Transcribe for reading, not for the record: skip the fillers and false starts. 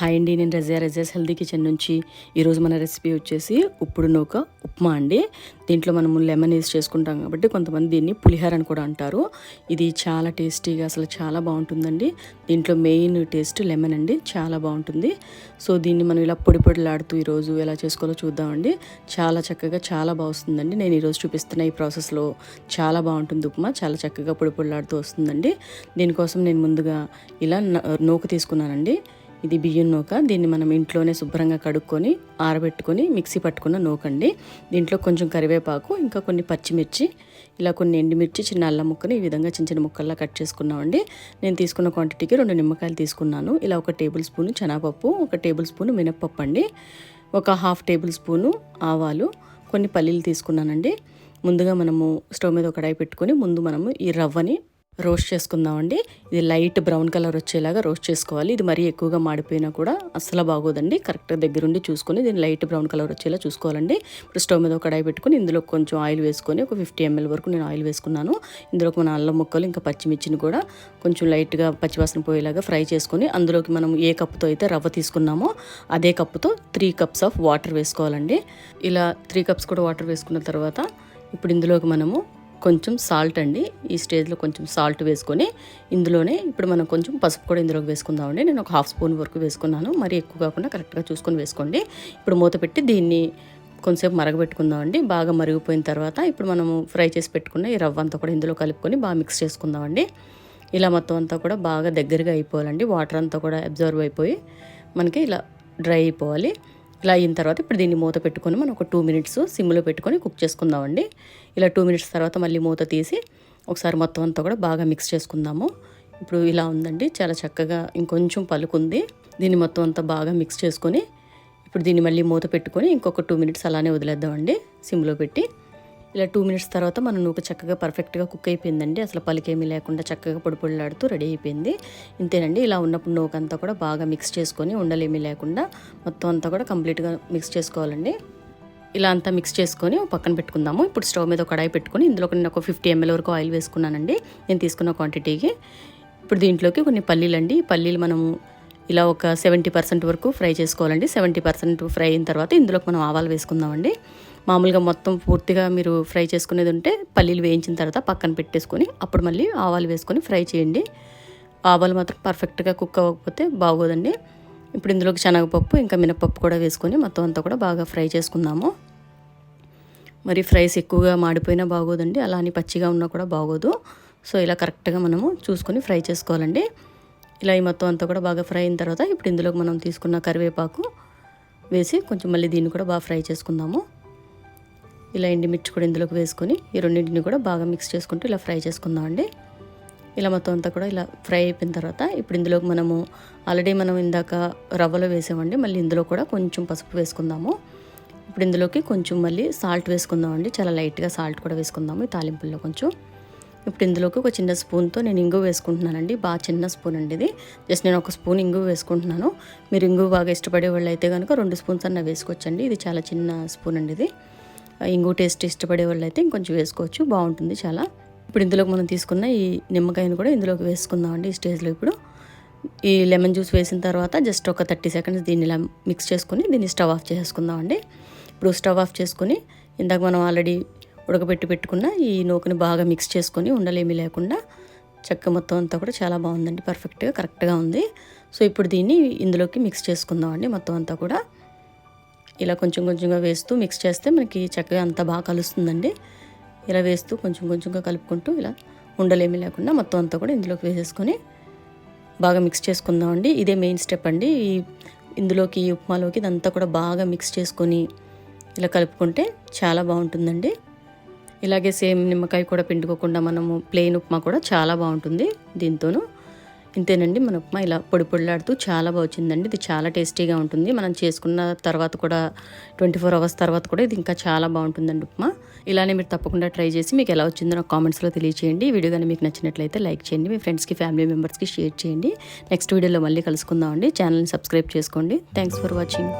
Hi అండి, నేను Razia's healthy kitchen నుంచి. ఈరోజు మన రెసిపీ వచ్చేసి ఉప్పుడు నూక ఉప్మా అండి. దీంట్లో మనము లెమన్ వేసి చేసుకుంటాం కాబట్టి కొంతమంది దీన్ని పులిహోర అని కూడా అంటారు. ఇది చాలా టేస్టీగా అసలు చాలా బాగుంటుందండి. దీంట్లో మెయిన్ టేస్ట్ లెమన్ అండి, చాలా బాగుంటుంది. సో దీన్ని మనం ఇలా పొడి పొడిలాడుతూ ఈరోజు ఎలా చేసుకోవాలో చూద్దామండి. చాలా చక్కగా చాలా బాగుంటుందండి. నేను ఈరోజు చూపిస్తున్న ఈ ప్రాసెస్లో చాలా బాగుంటుంది ఉప్మా, చాలా చక్కగా పొడి పొడిలాడుతూ వస్తుందండి. దీనికోసం నేను ముందుగా ఇలా నూక తీసుకున్నానండి. ఇది బియ్యం నూక. దీన్ని మనం ఇంట్లోనే శుభ్రంగా కడుక్కొని ఆరబెట్టుకొని మిక్సీ పట్టుకున్న నూకండి. దీంట్లో కొంచెం కరివేపాకు, ఇంకా కొన్ని పచ్చిమిర్చి, ఇలా కొన్ని ఎండుమిర్చి, చిన్న అల్లం ముక్కని ఈ విధంగా చిన్న చిన్న ముక్కల్లా కట్ చేసుకున్నామండి. నేను తీసుకున్న క్వాంటిటీకి 2 నిమ్మకాయలు తీసుకున్నాను. ఇలా 1 టేబుల్ స్పూన్ శనగపప్పు, 1 టేబుల్ స్పూన్ మినప్పప్పు అండి, 1/2 టేబుల్ స్పూను ఆవాలు, కొన్ని పల్లీలు తీసుకున్నానండి. ముందుగా మనము స్టవ్ మీద ఒక కడాయి పెట్టుకొని ముందు మనము ఈ రవ్వని రోస్ట్ చేసుకుందామండి. ఇది లైట్ బ్రౌన్ కలర్ వచ్చేలాగా రోస్ట్ చేసుకోవాలి. ఇది మరీ ఎక్కువగా మాడిపోయినా కూడా అస్సలు బాగోదండి. కరెక్ట్గా దగ్గరుండి చూసుకొని దీన్ని లైట్ బ్రౌన్ కలర్ వచ్చేలా చూసుకోవాలండి. ఇప్పుడు స్టవ్ మీద ఒక కడాయి పెట్టుకొని ఇందులో కొంచెం ఆయిల్ వేసుకొని ఒక 50 ml వరకు నేను ఆయిల్ వేసుకున్నాను. ఇందులోకి మన అల్లం ముక్కలు ఇంకా పచ్చిమిర్చిని కూడా కొంచెం లైట్గా పచ్చివాసన పోయేలాగా ఫ్రై చేసుకొని అందులోకి మనం ఏ కప్పుతో అయితే రవ్వ తీసుకున్నామో అదే కప్పుతో 3 cups ఆఫ్ వాటర్ వేసుకోవాలండి. ఇలా 3 cups కూడా వాటర్ వేసుకున్న తర్వాత ఇప్పుడు ఇందులోకి మనము కొంచెం సాల్ట్ అండి, ఈ స్టేజ్లో కొంచెం సాల్ట్ వేసుకొని ఇందులోనే ఇప్పుడు మనం కొంచెం పసుపు కూడా ఇందులోకి వేసుకుందామండి. నేను ఒక 1/2 స్పూన్ వరకు వేసుకున్నాను, మరి ఎక్కువ కాకుండా కరెక్ట్గా చూసుకొని వేసుకోండి. ఇప్పుడు మూత పెట్టి దీన్ని కొంచెంసేపు మరగబెట్టుకుందామండి. బాగా మరిగిపోయిన తర్వాత ఇప్పుడు మనము ఫ్రై చేసి పెట్టుకున్న ఈ రవ్వ అంతా కూడా ఇందులో కలుపుకొని బాగా మిక్స్ చేసుకుందామండి. ఇలా మొత్తం అంతా కూడా బాగా దగ్గరగా అయిపోవాలండి. వాటర్ అంతా కూడా అబ్జర్వ్ అయిపోయి మనకి ఇలా డ్రై అయిపోవాలి. ఇలా అయిన తర్వాత ఇప్పుడు దీన్ని మూత పెట్టుకొని మనం ఒక 2 minutes సిమ్లో పెట్టుకొని కుక్ చేసుకుందామండి. ఇలా 2 minutes తర్వాత మళ్ళీ మూత తీసి ఒకసారి మొత్తం అంతా కూడా బాగా మిక్స్ చేసుకుందాము. ఇప్పుడు ఇలా ఉందండి, చాలా చక్కగా ఇంకొంచెం పలుకుంది. దీన్ని మొత్తం అంతా బాగా మిక్స్ చేసుకొని ఇప్పుడు దీన్ని మళ్ళీ మూత పెట్టుకొని ఇంకొక 2 minutes అలానే వదిలేద్దామండి సిమ్లో పెట్టి. ఇలా 2 minutes తర్వాత మన నూక చక్కగా పర్ఫెక్ట్గా కుక్ అయిపోయిందండి. అసలు పలికేమీ లేకుండా చక్కగా పొడి పొడిలాడుతూ రెడీ అయిపోయింది. ఇంతేనండి. ఇలా ఉన్నప్పుడు నూక అంతా కూడా బాగా మిక్స్ చేసుకొని ఉండలేమీ లేకుండా మొత్తం అంతా కూడా కంప్లీట్గా మిక్స్ చేసుకోవాలండి. ఇలా అంతా మిక్స్ చేసుకొని పక్కన పెట్టుకుందాము. ఇప్పుడు స్టవ్ మీద ఒక కడాయి పెట్టుకొని ఇందులో నేను ఒక 50 ml వరకు ఆయిల్ వేసుకున్నానండి నేను తీసుకున్న క్వాంటిటీకి. ఇప్పుడు దీంట్లోకి కొన్ని పల్లీలు అండి. ఈ పల్లీలు మనము ఇలా ఒక 70% వరకు ఫ్రై చేసుకోవాలండి. 70% ఫ్రై అయిన తర్వాత ఇందులోకి మనం ఆవాలు వేసుకుందామండి. మామూలుగా మొత్తం పూర్తిగా మీరు ఫ్రై చేసుకునేది ఉంటే పల్లీలు వేయించిన తర్వాత పక్కన పెట్టేసుకొని అప్పుడు మళ్ళీ ఆవాలు వేసుకొని ఫ్రై చేయండి. ఆవాలు మాత్రం పర్ఫెక్ట్గా కుక్ అవ్వకపోతే బాగోదండి. ఇప్పుడు ఇందులోకి శనగపప్పు ఇంకా మినపప్పు కూడా వేసుకొని మొత్తం అంతా కూడా బాగా ఫ్రై చేసుకుందాము. మరి ఫ్రైస్ ఎక్కువగా మాడిపోయినా బాగోదండి, అలా అని పచ్చిగా ఉన్నా కూడా బాగోదు. సో ఇలా కరెక్ట్గా మనము చూసుకొని ఫ్రై చేసుకోవాలండి. ఇలా ఈ మొత్తం అంతా కూడా బాగా ఫ్రై అయిన తర్వాత ఇప్పుడు ఇందులోకి మనం తీసుకున్న కరివేపాకు వేసి కొంచెం మళ్ళీ దీన్ని కూడా బాగా ఫ్రై చేసుకుందాము. ఇలా ఎండుమిర్చి కూడా ఇందులోకి వేసుకొని ఈ రెండింటిని కూడా బాగా మిక్స్ చేసుకుంటూ ఇలా ఫ్రై చేసుకుందామండి. ఇలా మొత్తం అంతా కూడా ఇలా ఫ్రై అయిపోయిన తర్వాత ఇప్పుడు ఇందులోకి మనము ఆల్రెడీ మనం ఇందాక రవ్వలో వేసామండి, మళ్ళీ ఇందులో కూడా కొంచెం పసుపు వేసుకుందాము. ఇప్పుడు ఇందులోకి కొంచెం మళ్ళీ సాల్ట్ వేసుకుందామండి, చాలా లైట్గా సాల్ట్ కూడా వేసుకుందాము ఈ తాలింపుల్లో కొంచెం. ఇప్పుడు ఇందులోకి ఒక చిన్న స్పూన్తో నేను ఇంగువ వేసుకుంటున్నానండి. బాగా చిన్న స్పూన్ అండి ఇది. జస్ట్ నేను 1 స్పూన్ ఇంగువ వేసుకుంటున్నాను. మీరు ఇంగువ బాగా ఇష్టపడే వాళ్ళు అయితే కనుక 2 స్పూన్స్ అన్న వేసుకోవచ్చండి. ఇది చాలా చిన్న స్పూన్ అండి ఇది. ఇంగువ టేస్ట్ ఇష్టపడే వాళ్ళు అయితే ఇంకొంచెం వేసుకోవచ్చు, బాగుంటుంది చాలా. ఇప్పుడు ఇందులోకి మనం తీసుకున్న ఈ నిమ్మకాయను కూడా ఇందులోకి వేసుకుందామండి ఈ స్టేజ్లో. ఇప్పుడు ఈ లెమన్ జ్యూస్ వేసిన తర్వాత జస్ట్ ఒక 30 seconds దీన్ని ఇలా మిక్స్ చేసుకొని దీన్ని స్టవ్ ఆఫ్ చేసుకుందామండి. ఇప్పుడు స్టవ్ ఆఫ్ చేసుకొని ఇందాక మనం ఆల్రెడీ పెట్టుకున్న ఈ నూకని బాగా మిక్స్ చేసుకొని ఉండలేమీ లేకుండా చక్క మొత్తం అంతా కూడా చాలా బాగుందండి, పర్ఫెక్ట్గా కరెక్ట్గా ఉంది. సో ఇప్పుడు దీన్ని ఇందులోకి మిక్స్ చేసుకుందామండి. మొత్తం అంతా కూడా ఇలా కొంచెం కొంచెంగా వేస్తూ మిక్స్ చేస్తే మనకి చక్కగా అంతా బాగా కలుస్తుందండి. ఇలా వేస్తూ కొంచెం కొంచెంగా కలుపుకుంటూ ఇలా ఉండలేమీ లేకుండా మొత్తం అంతా కూడా ఇందులోకి వేసేసుకొని బాగా మిక్స్ చేసుకుందామండి. ఇదే మెయిన్ స్టెప్ అండి. ఇందులోకి ఈ ఉప్మాలోకి ఇదంతా కూడా బాగా మిక్స్ చేసుకొని ఇలా కలుపుకుంటే చాలా బాగుంటుందండి. ఇలాగే సేమ్ నిమ్మకాయ కూడా పిండుకోకుండా మనము ప్లెయిన్ ఉప్మా కూడా చాలా బాగుంటుంది దీంతోనూ. ఇంతేనండి, మన ఉప్మా ఇలా పొడి పొడిలాడుతూ చాలా బాగా వచ్చిందండి. ఇది చాలా టేస్టీగా ఉంటుంది. మనం చేసుకున్న తర్వాత కూడా 24 hours తర్వాత కూడా ఇది ఇంకా చాలా బాగుంటుందండి ఉప్మా. ఇలానే మీరు తప్పకుండా ట్రై చేసి మీకు ఎలా వచ్చిందో నాకు కామెంట్స్లో తెలియచేయండి. ఈ వీడియో కానీ మీకు నచ్చినట్లయితే లైక్ చేయండి, మీ ఫ్రెండ్స్కి ఫ్యామిలీ మెంబర్స్కి షేర్ చేయండి. నెక్స్ట్ వీడియోలో మళ్ళీ కలుసుకుందామండి. ఛానల్ని సబ్స్క్రైబ్ చేసుకోండి. Thanks for watching.